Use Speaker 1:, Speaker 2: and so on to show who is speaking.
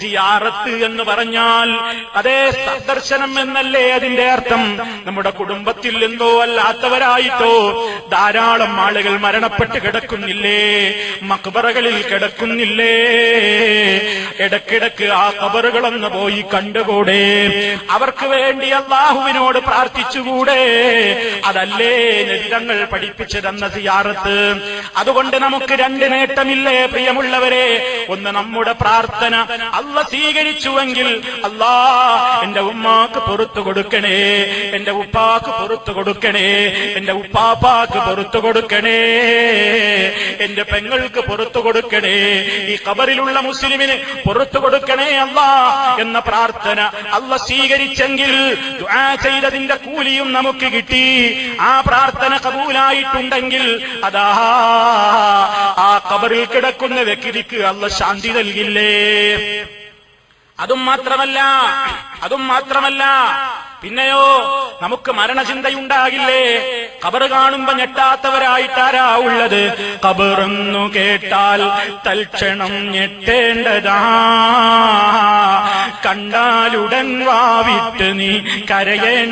Speaker 1: സിയാറത്ത് എന്ന് പറഞ്ഞാൽ അതേ സന്ദർശനം എന്നല്ലേ അതിന്റെ അർത്ഥം. നമ്മുടെ കുടുംബത്തിൽ എന്തോ അല്ലാത്തവരായിട്ടോ ധാരാളം ആളുകൾ മരണപ്പെട്ട് കിടക്കുന്നില്ലേ, മക്ബറകളിൽ കിടക്കുന്നില്ലേ. ഇടക്കിടക്ക് ആ ഖബറുകളൊന്ന് പോയി കണ്ടുകൂടെ? അവർക്ക് വേണ്ടി അല്ലാഹുവിനോട് പ്രാർത്ഥിച്ചുകൂടെ? അതല്ലേ നബിതങ്ങൾ പഠിപ്പിച്ചു തന്ന സിയാറത്ത്. അതുകൊണ്ട് നമുക്ക് രണ്ട് നേട്ടമില്ലേ പ്രിയമുള്ളവരെ? ഒന്ന്, നമ്മുടെ പ്രാർത്ഥന അല്ലാഹ് സ്വീകരിച്ചുവെങ്കിൽ അല്ലാ എന്റെ ഉമ്മാക്ക് പുറത്തു കൊടുക്കണേ, എന്റെ ഉപ്പാക്ക് പുറത്തു കൊടുക്കണേ, എന്റെ ഉപ്പാപ്പാക്ക് പുറത്തു കൊടുക്കണേ, എന്റെ പെങ്ങൾക്ക് പുറത്തു കൊടുക്കണേ, ഈ ഖബറിലുള്ള മുസ്ലിമിന് പുറത്തു കൊടുക്കണേ അല്ലാ എന്ന പ്രാർത്ഥന അല്ലാഹ് സ്വീകരിച്ചെങ്കിൽ ദുആ ചെയ്തതിന്റെ കൂലിയും നമുക്ക് കിട്ടി. ആ പ്രാർത്ഥന കബൂലായിട്ടുണ്ടെങ്കിൽ അതാ ആ ഖബറിൽ കിടക്കുന്ന വ്യക്തിക്ക് അല്ലാഹ് ശാന്തി നൽകില്ലേ? അതും മാത്രമല്ല പിന്നെയോ നമുക്ക് മരണചിന്തയുണ്ടാകില്ലേ? ഖബർ കാണുമ്പോ ഞെട്ടാത്തവരായിട്ടാരാ ഉള്ളത്? ഖബറെന്നു കേട്ടാൽ തൽക്ഷണം ഞെട്ടേണ്ടതാ, കണ്ടാലുടൻ വാവിട്ട് നീ കരയേണ്ട